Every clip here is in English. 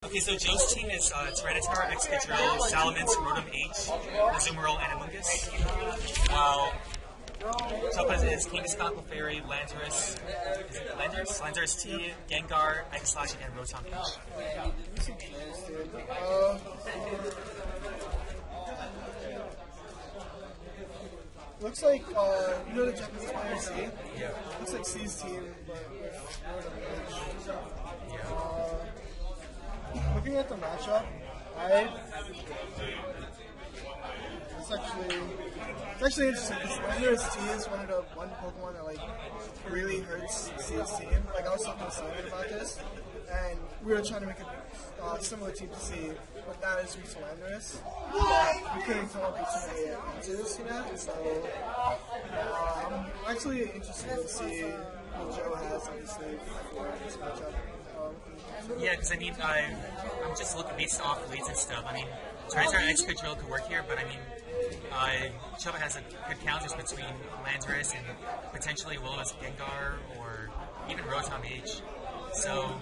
Okay, so Joe's team is Tyranitar, Excadrill, Salamence, Rotom H, Azumarill, and Amoonguss. While Choppa's is Kangaskhan, Clefairy, Landorus, is it Landorus? Landorus T, Gengar, X-Slash, and Rotom H. Looks like, you know the Japanese player C? Yeah. Looks like C's team, but with looking at the matchup, it's actually interesting because Landorus T is one Pokemon that like really hurts C's team. Like I was talking to Simon about this, and we were trying to make a similar team to C, but that is weak to Landorus. We couldn't come up with too many answers to that, so I'm actually interested to see what Joe has obviously for this matchup. Yeah, because I mean, I'm just looking based off leads and stuff. I mean, Tyranitar and Excadrill could work here, but I mean, Choppa has a good counters between Landorus and potentially Will-O-Wisp Gengar or even Rotom H. So,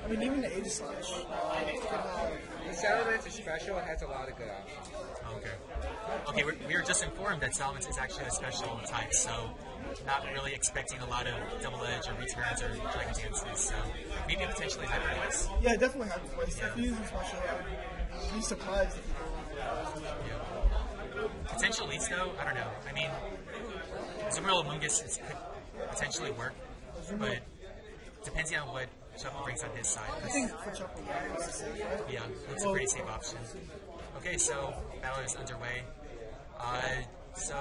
I mean, even the H-Slash could have. The Salamence is special and has a lot of good options. Okay, we were just informed that Salamence is actually a special type, so not really expecting a lot of double edge or returns or dragon dances, so maybe potentially Hyper Voice. Yeah, definitely Hyper Voice. If you use it special, I would be surprised if you don't. Potential leads though, I don't know. I mean, Azumarill Amoonguss could potentially work, but depending on what Choppa brings on his side. I think for Choppa, it's safe, right? Yeah, it's a pretty safe option. Okay, so battle is underway. So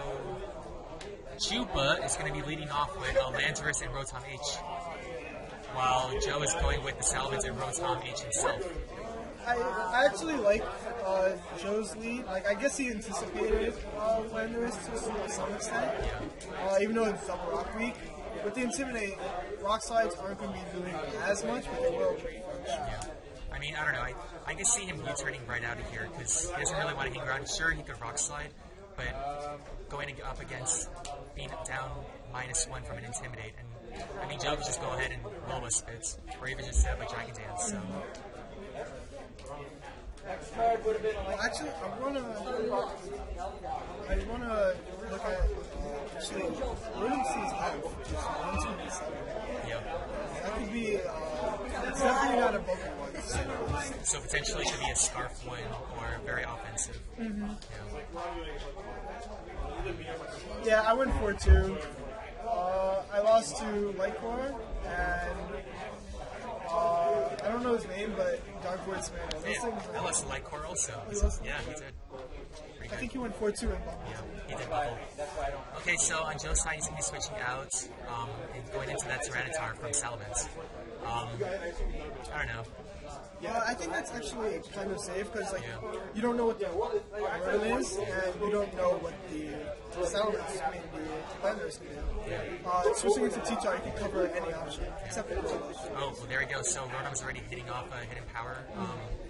Chupa is going to be leading off with Landorus and Rotom H, while Joe is going with the Salamence and Rotom H himself. I actually like Joe's lead. Like, I guess he anticipated Landorus to some extent, even though it's double rock weak. With the Intimidate, rock slides aren't going to be doing as much, but they will. Yeah. I mean, I don't know. I can see him U-turning right out of here because he doesn't really want to hang around. Sure, he could rock slide, but going up against being down -1 from an Intimidate, and I mean, Joe could just go ahead and Will-O-Wisp it, or even just set up a Dragon Dance. So. Well, actually, I wanna look at actually Rotom C's half, which is 127. Yeah. That could be it's definitely not a Pokemon. So potentially it could be a Scarf one or very offensive. Yeah, I went 4-2. I lost to Lightcore and I don't know his name, but Dark Voice Man. I lost to Lightcore also. Yeah, he did. I think he went 4-2 in Bubble. Yeah, he did Bubble. Okay, so on Joe's side, he's going to be switching out and going into that Tyranitar from Salamence. I don't know. Yeah, I think that's actually kind of safe because like you don't know what the Rotom is, and you don't know what the Salamence, I mean the Landorus can do. Switching into T-Char, you can cover any option except for the T-Char. Oh, well, there we go. So Rotom's already hitting off Hidden Power.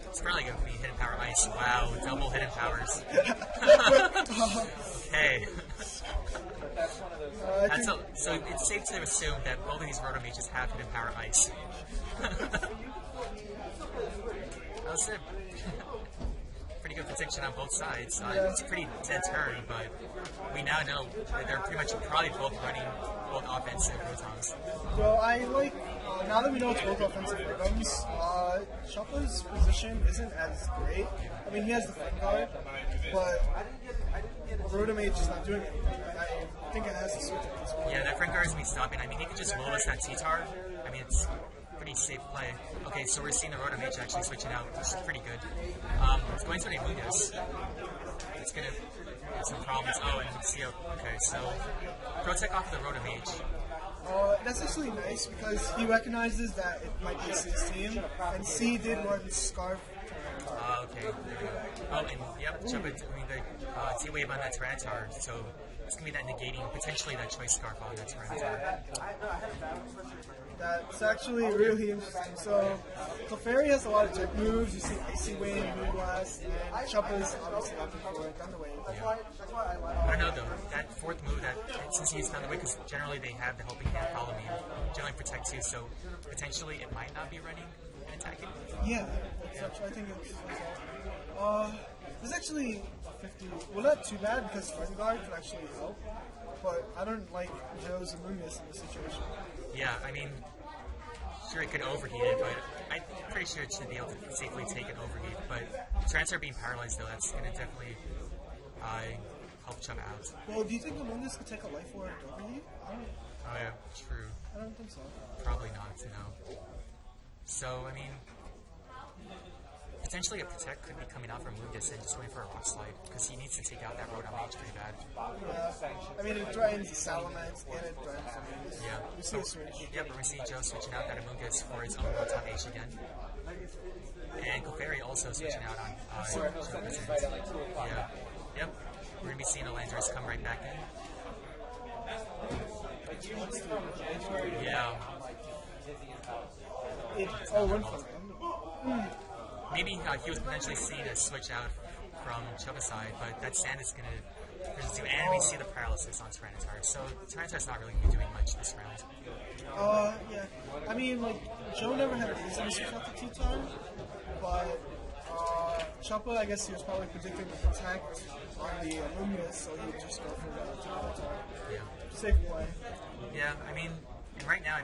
It's probably going to be Hidden Power Ice. Wow, double Hidden Powers. Hey. So it's safe to assume that both of these Rotom H's have Hidden Power Ice. That's it. Pretty good protection on both sides. It's a pretty dead turn, but we now know that they're pretty much probably both running both offensive Rotoms. Well, I like, now that we know it's both offensive Rotoms, Choppa's position isn't as great. I mean, he has the front guard, but Rotom H is not doing it. I think it has to switch at this point. Yeah, that front guard is going to be stopping. I mean, he could just Will-O-Wisp that T-Tar. I mean, it's pretty safe play. Okay, so we're seeing the Rotom H actually switching out, which is pretty good. It's going to an Amoonguss. It's going to have some problems. Oh, and Lucio. Okay, so Protect off of the Rotom H. That's actually nice because he recognizes that it might be C's team, and C did run Scarf. Okay. Oh, and yep, jump it. I mean, the T-Wave on that Tyranitar, so it's going to be that negating potentially that Choice Scarf on that Tyranitar. That's actually really interesting. So, Clefairy has a lot of tech moves. You see Icy Wave, Moonblast, and Choppa's obviously opting for Thunder Wave. I don't know though, that fourth move, that since he's Thunder Wave, because generally they have the Helping Hand Follow Me, generally protects you, so potentially it might not be running and attacking. Yeah, I think it's actually 50. Well, not too bad because front guard can actually help, but I don't like Joe's Amungus in this situation. Yeah, I mean, sure it could overheat it, but I'm pretty sure it should be able to safely take an overheat. But Transfer being paralyzed though, that's gonna definitely help Chubb out. Well, do you think Amungus could take a life orb overheat? Oh yeah, true. I don't think so. Probably not, no. So, I mean, potentially a Protect could be coming out from Amungus and just waiting for a Rock Slide, because he needs to take out that Rotom H pretty bad. Yeah. I mean, it threatens Salamence and it threatens Amungus. Yeah. We see a switch. Yep, we're going to see Joe switching out that Amungus for his own Rotom H again. And Clefairy also switching out on Joe Present. Yeah. Yep. We're going to be seeing Landorus come right back in. Yeah. One for him. Maybe he was potentially seeing a switch out from Chubb's side, but that Sand is going to pursue, and we see the paralysis on Tyranitar. So Tyranitar's not really going to be doing much this round. Yeah. I mean, like, Joe never had a reason to switch out the T-Tar, but Choppa, I guess he was probably predicting the Protect on the Amungus, so he would just go for the T-Tar. Yeah. Safe play. Yeah, I mean, right now,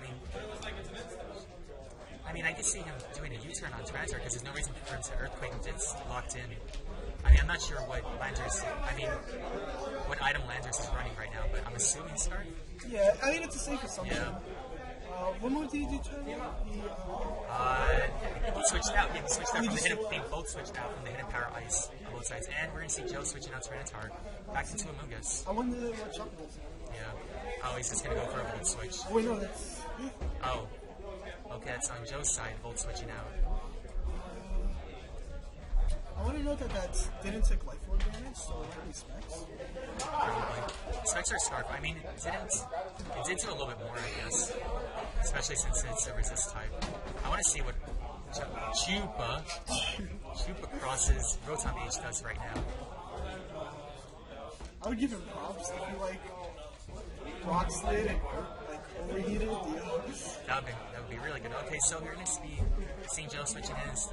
I can see him doing a U-turn on Tyranitar because there's no reason for him to Earthquake if it's locked in. I mean, I'm not sure what what item Landorus is running right now, but I'm assuming Scarf. Yeah, I mean, it's a safe assumption. Yeah. What move did he do turn? He switched out. Yeah, he switched out from the hidden. They both switched out from the hidden power ice on both sides, and we're gonna see Joe switching out Tyranitar back into Amungus. I wonder what Choppa does. Yeah. Oh, he's just gonna go for a Volt Switch. Oh, wait, no, that's... Oh. Okay, that's on Joe's side, Volt switching out. I want to note that didn't take life orb damage, so maybe Specs. Probably. Specs or Scarf. I mean, it did do a little bit more, I guess. Especially since it's a resist type. I want to see what Chupa Cross's Rotom H does right now. I would give him props if he, like, Rock Slid and, overheated the That would be really good. Okay, so you're going to be seeing Joe switching his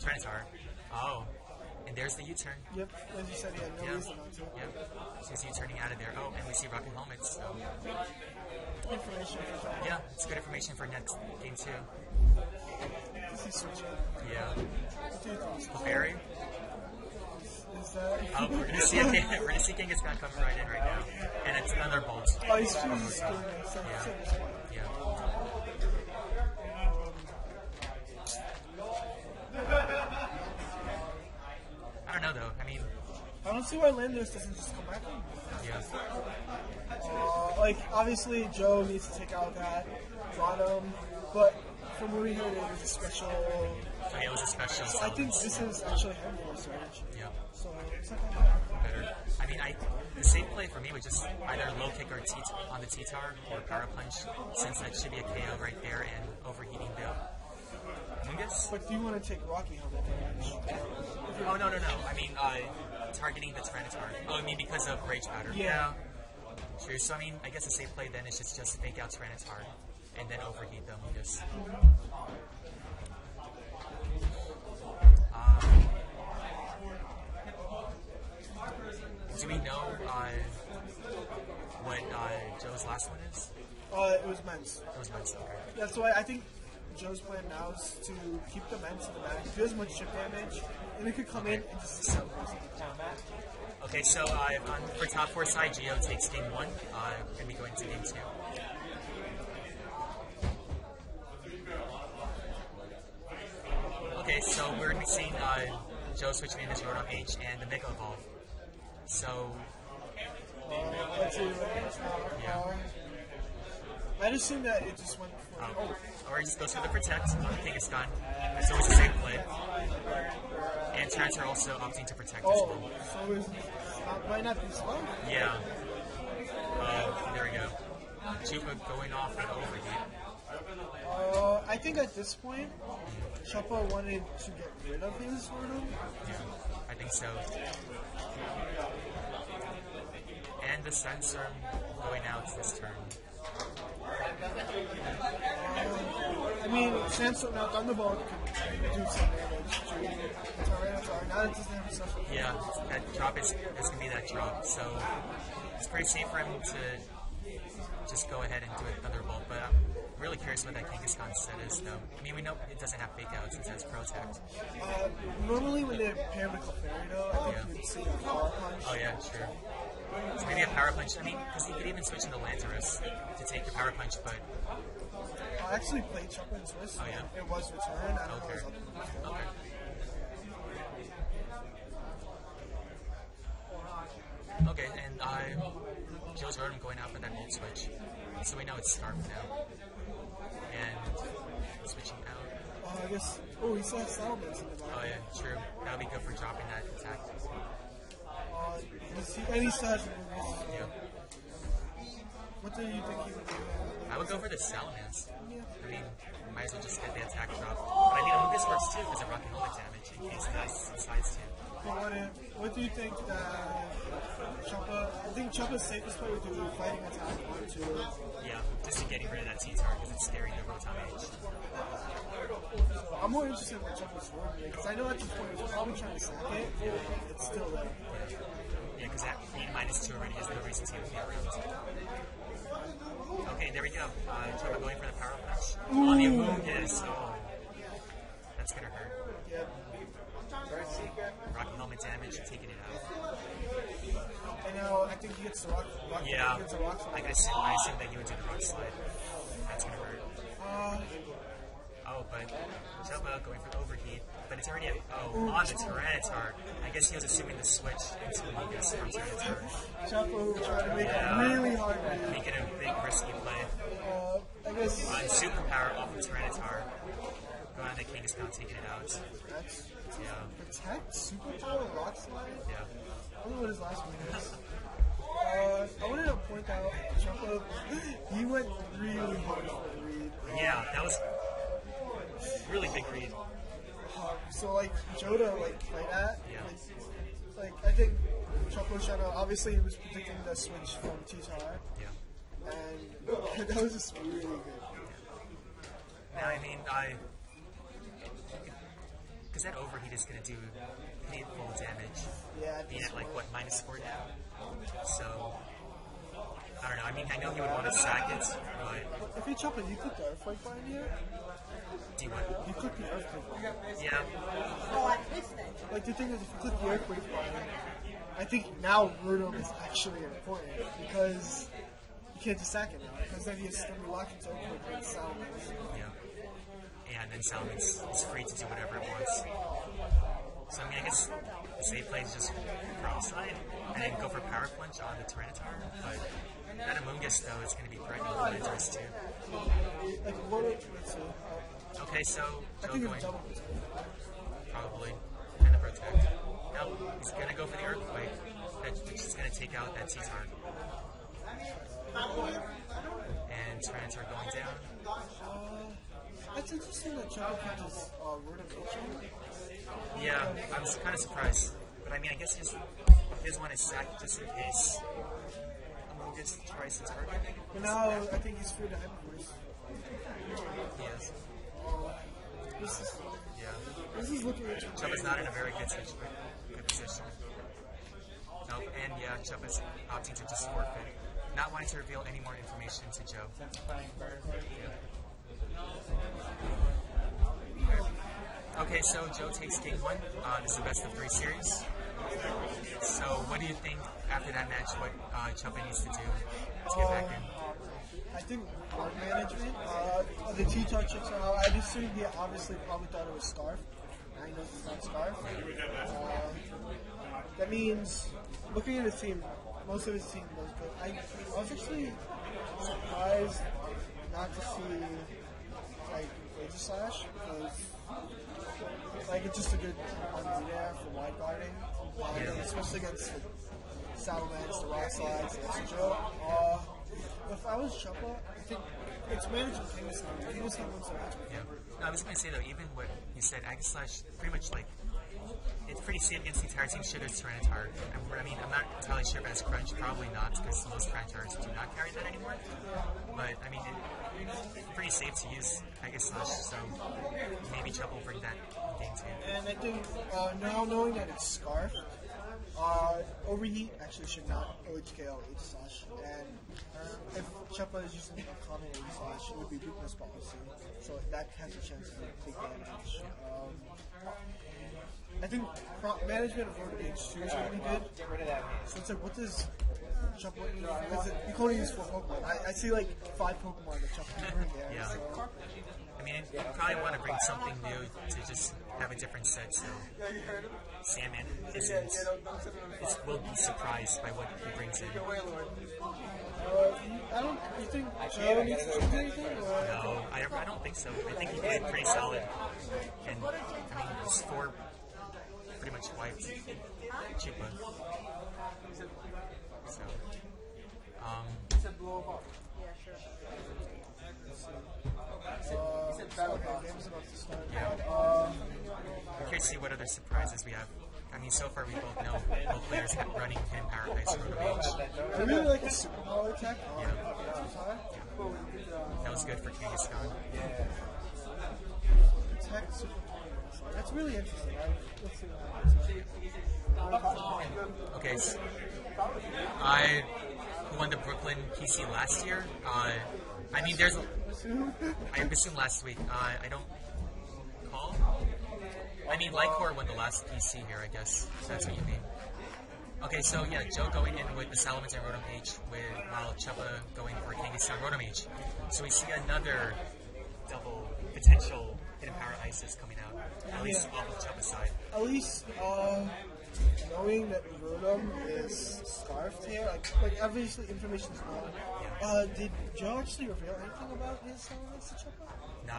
Tyranitar. Oh, and there's the U-turn. Yep, as you said, he had no reason not to. Yep, so he's U-turning out of there. Oh, and we see Rocket Helmets. So. Information for that. Yeah, it's good information for next game too. Is he switching? Yeah. Clefairy? Oh, we're gonna see Genghis-Khan coming right in right now, and it's another Bolt. Oh, he's doing this. Yeah. I don't know though. I mean, I don't see why Landorus doesn't just come back in. Yeah. Like, obviously, Joe needs to take out that bottom, but from what we heard, it was a special. Oh, yeah, it was a special. So I think this is actually handful surge. Yeah. So it's not that better. I mean, the safe play for me was just either low kick or on the T-Tar or Power Punch, since that should be a KO right there and overheating the Amungus. But do you want to take Rocky Helmet damage? Oh, no. I mean, targeting the Tyranitar. Oh, I mean, because of Rage Powder. Yeah. True. So, I mean, I guess the safe play then is just fake out Tyranitar and then overheat the Amungus. Do we know what Joe's last one is? It was Mence. It was Mence, okay. That's why I think Joe's plan now is to keep the Mence in the back. If he has much chip damage, and it could come in and just sell it. Okay, so for top 4 side, Geo takes game 1. We're going to be going to game 2. Okay, so we're going to be seeing Joe switching in his Rotom H and the Mega Evolve. So, let's see. yeah. I'd assume that it just went for. Or he just goes for the Protect on Genghis-Khan. That's always the same play. And Tyranitar also opting to Protect as well. So it might not be slow? Yeah. There we go. Chupa going off and overheat. I think at this point, Choppa wanted to get rid of his Rotom. Yeah, I think so. And the Sandstorm going out this turn. I mean, Sandstorm, now Thunderbolt can do some damage. It doesn't have stuff. Yeah, that drop is going to be that drop. So it's pretty safe for him to just go ahead and do a Thunderbolt. But I'm really curious what that Kangaskhan set is, though. I mean, we know it doesn't have fake outs, it has Protect. Normally when they pair with Clefairy, though, I think you would see a Power Punch. Oh, yeah, sure. So maybe a Power Punch. I mean, because he could even switch into Landorus to take the Power Punch, but. I actually played Chopper and Swiss. Oh, yeah? It was returned. I don't know Okay. what's up. Okay. Okay, and Joe's Rotom going out for that Volt Switch. So we know it's Scarf now. And switching out. I guess. Oh, he still has Salamence in the back. Oh yeah, true. That would be good for dropping that attack. And he still has moves. Yeah. What do you think he would do? I would go for the Salamence. I mean, might as well just get the attack drop. But I mean, Amoonguss works too because of Rock and Roll damage in case the sides too. What do you think Choppa? I think Choppa's safest play would do fighting attack to. Yeah, just to getting rid of that T-Tar because it's scaring the Rotom Age. I'm more interested in what Choppa's doing because I know at this point he's probably trying to sack it. It's still there. Yeah, because that being -2 already has no reason to be around. Okay, there we go. Choppa going for the Power Punch. On the Amoonguss. Oh, that's gonna hurt. Yeah. Rocky Helmet damage, taking it out. And now I think he gets the rock. Yeah, He gets the rock slide. I assume that he would do the Rock Slide. That's gonna hurt. Oh, but Choppa going for the Overheat. But it's already on the Tyranitar. I guess he was assuming the switch into Amoonguss from Tyranitar. Choppa will try to make it really hard. Make it a big risky play. I guess And Superpower off of Tyranitar. Going on the Kangaskhan, taking it out. that's Yeah, Protect, Superpower, Rock Slide. yeah. I don't know what his last one is. I wanted to point out Choppa, he went really hard for the read. Yeah, that was really big read. So like Joda played that. Yeah. Like I think Choppa was trying to, obviously he was predicting the switch from T-Tar, Yeah. and that was just really good. Now, I mean, because that Overheat is going to do painful damage. Yeah, Being at like what, -4 now? So, I don't know. I mean, I know he would want to sack it, but if you Choppa, you click the Earthquake button here. do what? You click the Earthquake button. Yeah, Like the thing is, if you click the Earthquake button, I think now Rotom is actually important because you can't just sack it now because then he's going to be locked into Earthquake with Salamence. yeah. And then Salamence is free to do whatever it wants. So, I mean, I guess the safe play is just Rock Slide and then go for Power Punch on the Tyranitar. But that Amoonguss, though, is going to be threatening the Landorus too. Like what? Let's see. Okay, so I Joe think going it's double. probably and the Protect. No, he's going to go for the Earthquake, which is going to take out that T-Tar. And Tyranitar going down. That's interesting that Choppa catches Rotom. Yeah, I was kind of surprised. But I mean, I guess he just want to sack just in case Amoonguss tries to target. But now I think he's free to Hyperforce. He is. This is looking at Choppa's not in a very good position. Nope, and yeah, Choppa's opting to just forfeit. Not wanting to reveal any more information to Joe. Okay, so Joe takes game 1. This is the best of 3 series. So what do you think after that match, what Choppa needs to do to get back in? I think board management. The T-Tar chips are out. I assume he obviously probably thought it was Scarf. Now he knows it's not Scarf. That means, looking at his team, most of his team was good. I was actually surprised not to see like Razor Slash because like it's just a good one there for wide guarding, especially against the Salamence, the Rock Slides, the Joe. If I was Choppa, I think it's managing Kangaskhan. Kangaskhan wants to match. Yeah. No, I was going to say though, even what you said, Aegislash pretty much like it's pretty safe against the entire team. Sugar Tyranitar. I mean, I'm not entirely sure if it has Crunch. Probably not, because most Tyranitars do not carry that anymore. But, I mean, it's pretty safe to use Pegasus Slash, so maybe Chubb will bring that in game 2. And I think now knowing that it's Scarf, Overheat actually should not OHKO H-Slash, and if Choppa is using a common H-Slash, it would be weakness policy, so that has a chance to take damage. I think management of Rotom H2 is going to be good. So it's like, what does Choppa need? Because you can only use 4 Pokemon. I see like 5 Pokemon that Choppa can bring there. Yeah. So. I mean, you probably want to bring something new to just have a different set, so Sandman will be surprised by what he brings in. You think Joe needs to do anything? No, I don't think so. I think he did pretty solid. And, I mean, his 4 pretty much wiped Chupa. So, game's about to start. yeah. I'm curious to see what other surprises we have. I mean, so far we both know both players have running Hidden Power Ice Rotom H. I really like his superpower attack on Yeah. Avatar. That was good for Kangaskhan. Attack superpower. That's really interesting. Let's see what happens. Okay, so I won the Brooklyn PC last year. I mean, there's. I assume last week. I don't recall. I mean, Lycor won the last PC here, I guess. If that's what you mean. Okay, so yeah, Joe going in with the Salamence and Rotom H, while Chuppa going for Kangaskhan Rotom H. So we see another double potential Hidden Power Ices coming out, at least off of Chuppa's side. At least, knowing that Rotom is scarfed here, like obviously information is known. Did Joe actually reveal anything about his Salamence to Chuppa? No.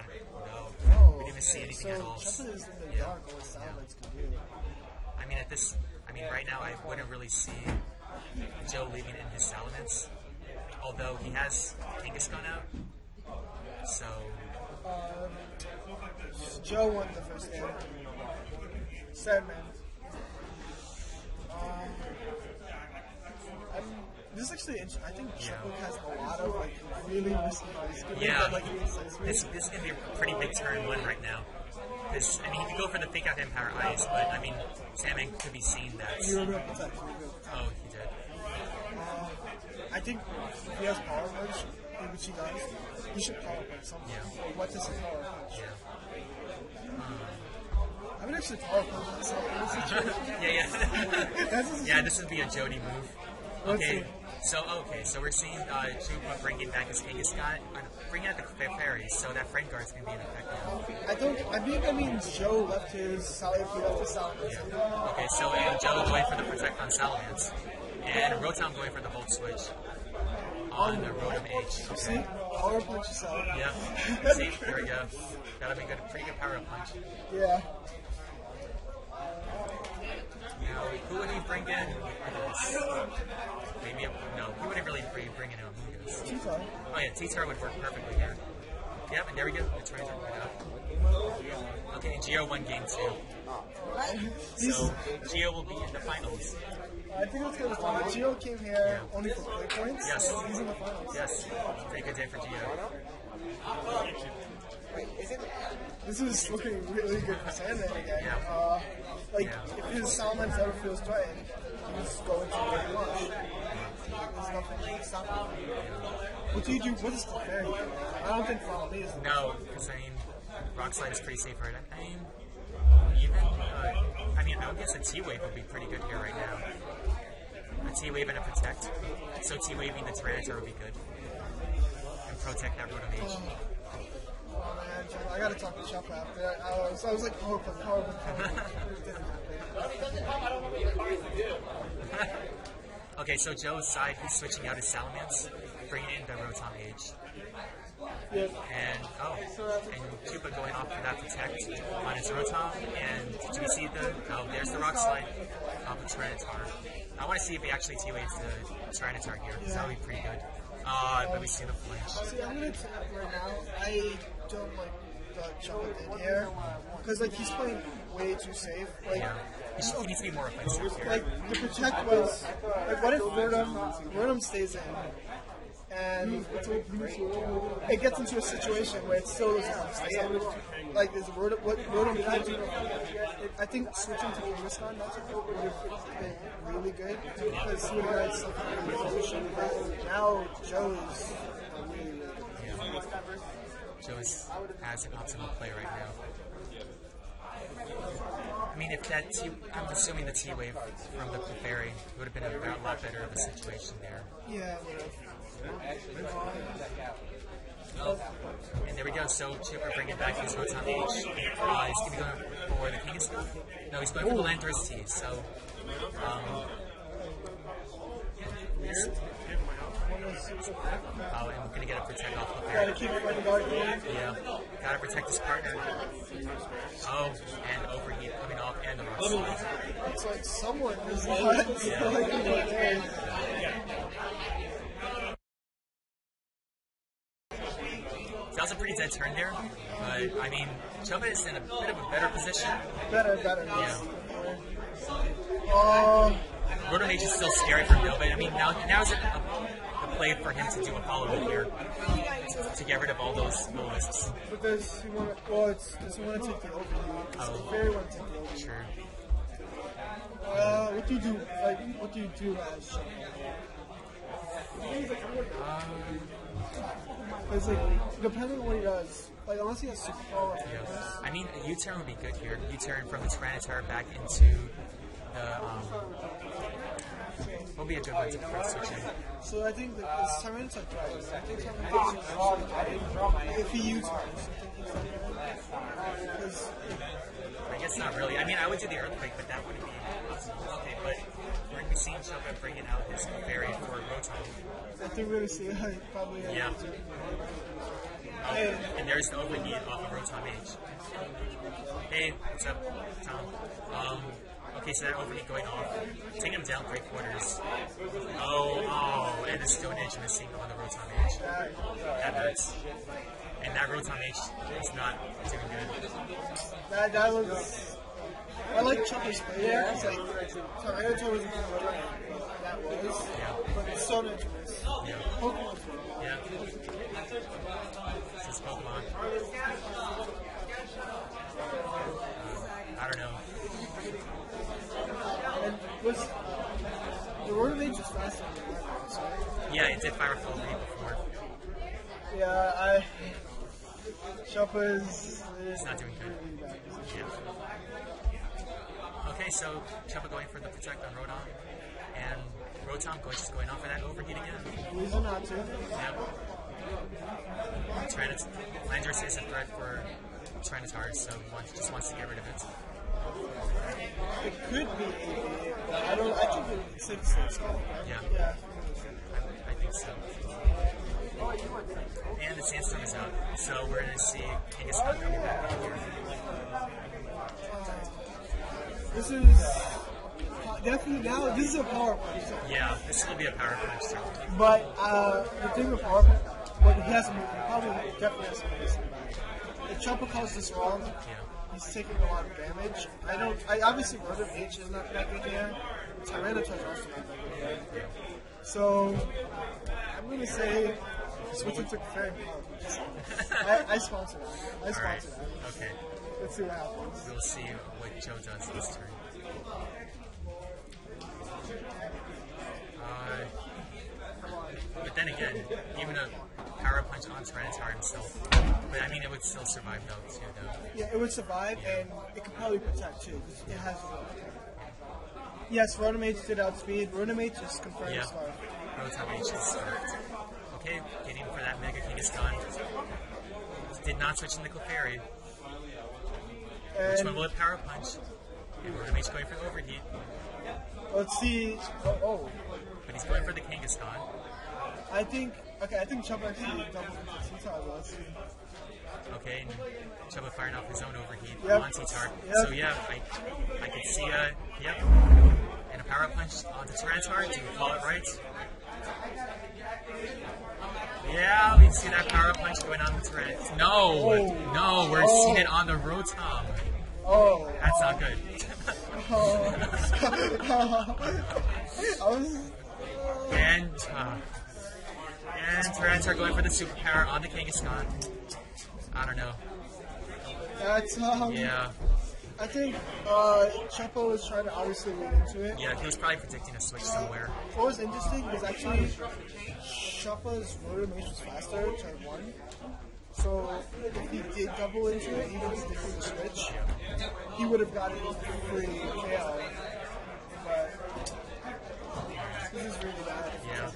No. We didn't even see anything at all. Chuppa is in the dark on what Salamence can do. I mean, right now I wouldn't really see Joe leaving in his Salamence, although he has Kangaskhan out. So Joe won the first game. Sandman. This is actually interesting. I think Chuppa has a lot of like really risky plays. yeah, this is gonna be a pretty big turn 1 right now. Because I mean, he could go for the fake out Empire Ice, but I mean, Sandman could be seeing that. He revealed protect. Oh, he did. I think if he has power punch, which he does, he should power punch something. Yeah. What does he power punch? Yeah. I would actually power punch myself. Yeah, this would be a Jody move. Let's Okay, see. so we're seeing Chupa bringing back his Kangaskhan, bringing out the fairies, so that friend guard's gonna be in effect now. I think that means Joe left his Salamence. Yeah. Okay, so and Joe going for the Protect on Salamence, and Rotom going for the Volt Switch on the Rotom H. See? Power punch yourself. Yeah. See, there we go. That'll be good. Pretty good power up punch. Yeah. Now, who would he bring in? Maybe no. He wouldn't really bring in Amoonguss. T-Tar. Oh yeah, T-Tar would work perfectly here. Yep, and there we go. The turns are right up. Okay, Geo won game 2. So Geo will be in the finals. I think it's gonna be fun. Gio came here only for play points. Yes. So he's in the finals. Yes, pretty good day for Geo. This is looking really good for Sandman again. Yeah. If his Salamence ever feels threatened, he's going to get launched. There's nothing stopping him. What do you do? What is the fairy? I don't think Follow Me is the No, because I mean, Rock Slide is pretty safe right now. I mean, even, I would guess a T-Wave would be pretty good here right now. A T-Wave and a Protect. So T-Waving the Tyranitar would be good. And protect that Rotom H. Oh man, I gotta talk to Chuck after. I was like, power play. It didn't happen. Okay, so Joe's side, he's switching out his Salamence, bringing in the Rotom H. Yep. And Chupa going off for that Protect on his Rotom. And do we see there's the Rock Slide off of Tyranitar. I want to see if he actually T-Waves the Tyranitar here, because that would be pretty good. But we see the flinch. See, I'm gonna tell you right now, I don't like what Chuck did here. Because, like, he's playing way too safe. Like, Yeah. He needs to be more offensive here. like the protect was like, what if Rotom stays in and it gets into a situation where it still doesn't have to stay in? Like, is what Rotom can't do? I think switching to Kangaskhan would have been really good because he would have had something in position. But now Joe is really, really good. Joe has an optimal play right now. I mean, if that I'm assuming the T-Wave from the Clefairy would have been a lot better of a situation there. Yeah, it would have. And there we go. So Chipper bringing back his Rotom H. He's going to be going for the Kangaskhan. No, he's going for the Landorus T. So, and we're going to get a protect off Gotta Clefairy. keep it guard going. Yeah, gotta protect his partner. Oh, and overheat coming off, and the rock slide. It's like someone is not liking what they're. That was a pretty dead turn there, but I mean, Choba is in a bit of a better position. Better. Yeah. Yeah. H is still scary for Nova. I mean, now is a play for him to do a follow-up here to get rid of all those wisps. Because he want to, well, does he want to take the overheat? Oh. Very want to take the overheat. Sure. What do you do? Like, what do you do as? Because like, depending on what he does, like unless he has super power. Yeah. I mean, a U-turn would be good here. U-turn from the Tyranitar back into the what would be a good one to switch in? So I think that it's Tyranitar drives. I think Tyranitar if he U-turns. Because I guess not really. I mean, I would do the Earthquake, but that wouldn't be possible. Okay, but we're going to be seeing Choba bringing out his Clefairy for Rotom. I think we're gonna see probably. Yeah. And there's the overheat off of Rotom H. Hey, what's up, Tom? Okay, so that overheat going off, taking him down 3/4. Oh, and the Stone Edge missing on the Rotom H. That hurts. And that Rotom H is not doing good. That looks. I like Chopper's play there. It's like Tyranitar was that was, Yeah. but it's so dangerous. Yeah. Pokemon's Yeah. This is Pokemon. I don't know. and was the Rotom H is faster than the Fireballs, right? Yeah, it did Fire Full Read before. Yeah, Chopper's It's not doing good. really bad. Yeah. Okay, so Chopa going for the protect on Rotom, and Rotom just going off for that overheat again. Reason not to. Yep. Landorus is a threat for Tyranitar, so he just wants to get rid of it. It could be 88, but I think it's 6. Yeah. Yeah. I think so. And the Sandstorm is out, so we're going to see Kangaskhan coming back in here. This is definitely now. This is a power punch. Yeah, this will be a power punch too. But the thing with power punch, what he has, he probably definitely has to move this back. If Chopper calls this wrong, Yeah. he's taking a lot of damage. I obviously Rotom H is not that good here. Tyranitar is also not that good here. So I'm gonna say switching to Fairy Power. I sponsor that. I Alright, sponsor that. okay. Let's see what happens. We'll see what Joe does this turn. But then again, even a power punch on Tyranitar himself. But I mean, it would still survive though, too, though. Yeah, it would survive, and it could probably protect too. 'Cause it has. Yes, Rotom H did outspeed. Rotom H is confirmed Yeah. Scarf. Rotom H is start. Okay, getting for that Mega Kangaskhan. Did not switch in the Clefairy. Which one And will it power punch? And Rotom H going for the overheat. let's see. Oh, But he's going for the Kangaskhan. I think. Okay, I think Chopper actually double T-Tar. Let's see. Okay, and Chuba firing off his own overheat Yep. on T-Tar. Yep. So yeah, I could see yep. And a power punch onto Tyranitar. Do we call it right? Yeah, we see that power punch going on the Tyranitar. No, we're seeing it on the Rotom. Oh. That's not good. I was. And Terrence are going for the superpower on the Kangaskhan. I don't know. That's Yeah. I think Choppa was trying to obviously lead into it. Yeah, he was probably predicting a switch somewhere. What was interesting was actually Choppa's rotor mage was faster, turn 1. So if he did double into it, even if he did the switch, he would have gotten free KO. But this is really bad. Yeah.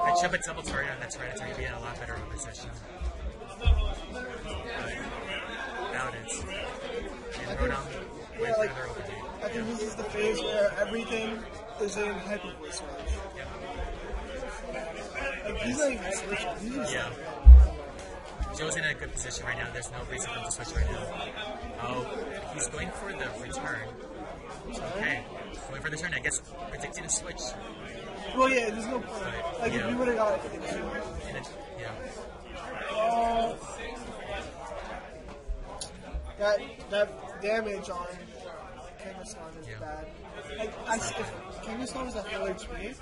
And Choppa double target on that Tyranitar, he'd be in a lot better of a position. Now it is. And Rodon Yeah, went like, further over deep. I think this is the phase where everything is in hyper voice range. Like he's not even switching. He's just Yeah. Joe's in a good position right now. There's no reason for him to switch right now. Oh, he's going for the return. Okay. Going for the turn, I guess predicting a switch. well, yeah. There's no point. Like if Yeah. we would have got it into And it, yeah. that damage on Kangaskhan is Yeah. bad. Like if Kangaskhan was at full HP,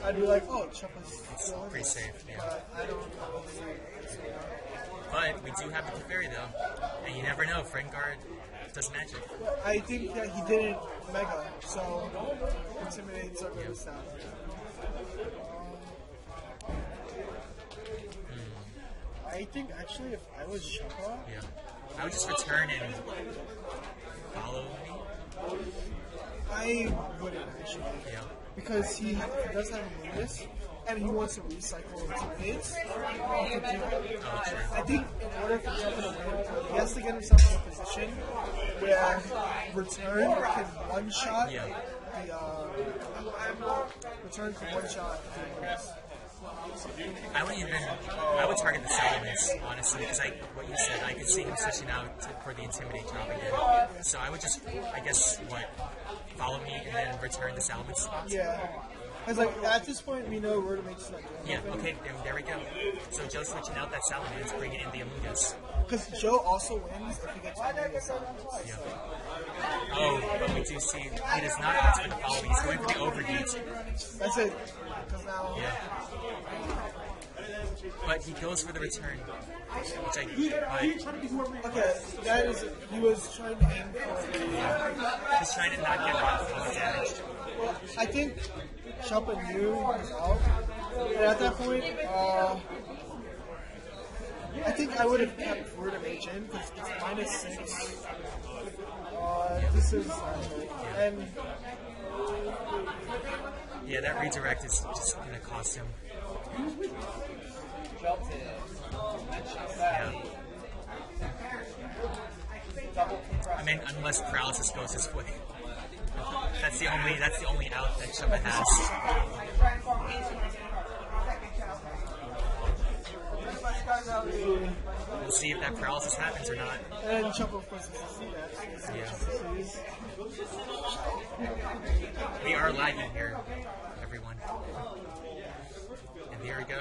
I'd be like, oh, Choppa's still in Pretty this. safe, yeah. But I don't believe it. But we do have the Teferi though. And you never know, Frengard does magic. I think that he didn't Mega, so Intimidate's are really sad. I think actually if I was Choppa, Yeah. I would just return and follow me. I wouldn't actually. Yeah. Because he does have a Moonus, and he wants to recycle Intimidates. He could do it. Oh, true. I think in order for Choppa to win, he has to get himself in a position where Return can one-shot Yeah. Return can one-shot the Moonus. I would target the Salamence, honestly, because what you said, I could see him switching out for the Intimidate drop again. So I would just, I guess, follow me and then return the Salamence spot? Yeah. Because like at this point we know Rotom H is not doing Yeah, okay, there we go. So Joe's switching out that Salamence, bringing in the Amoonguss. because Joe also wins if he gets Amoonguss out. Yeah. Oh, but we do see he does not want to follow. He's going for the overheat. That's it. Because now Yeah. But he goes for the return, which okay, that is he was trying to aim for he's trying to not get rock damaged. well, I think Choppa knew he was out. And at that point, I think I would have kept Rotom H in because it's -6. This is and Yeah, that redirect is just going to cost him. Yeah. I mean, unless paralysis goes his way. That's the only out that Choppa has. We'll see if that paralysis happens or not. and Choppa of course has to see that. Yeah. So he's, We are lagging here, everyone. And here we go.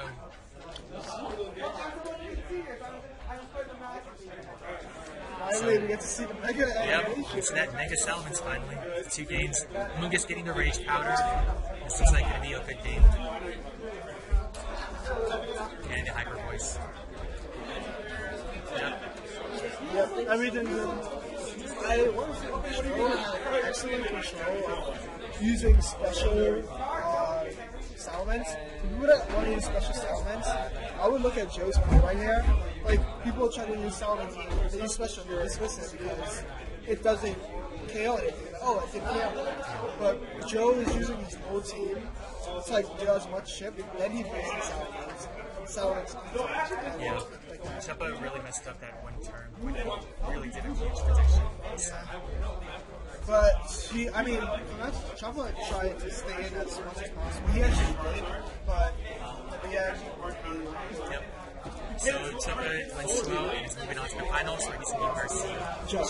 finally we get to see the Mega Yep, animation. it's that Mega Salamence finally. 2 games. Mungus getting the Rage Powder. This looks like going to be a good game. And the Hyper Voice. Yep. Yep, everything's in. I want to say excellent control of using special Salamence. If you would want to use special Salamence, I would look at Joe's play right here. Like, people try to use Salamence, they use special, they dismiss it because it doesn't KO anything. Oh, it did KO. But Joe is using his whole team. It's like does much ship, then he plays the Salamence. Yeah. Choppa really messed up that one turn when he really did a huge prediction. But I mean, Choppa tried to stay in as much as possible. He actually tried, but at the end, Yep. So Choppa wins 2-0 and is moving on to the finals where he's going to be versus Joe.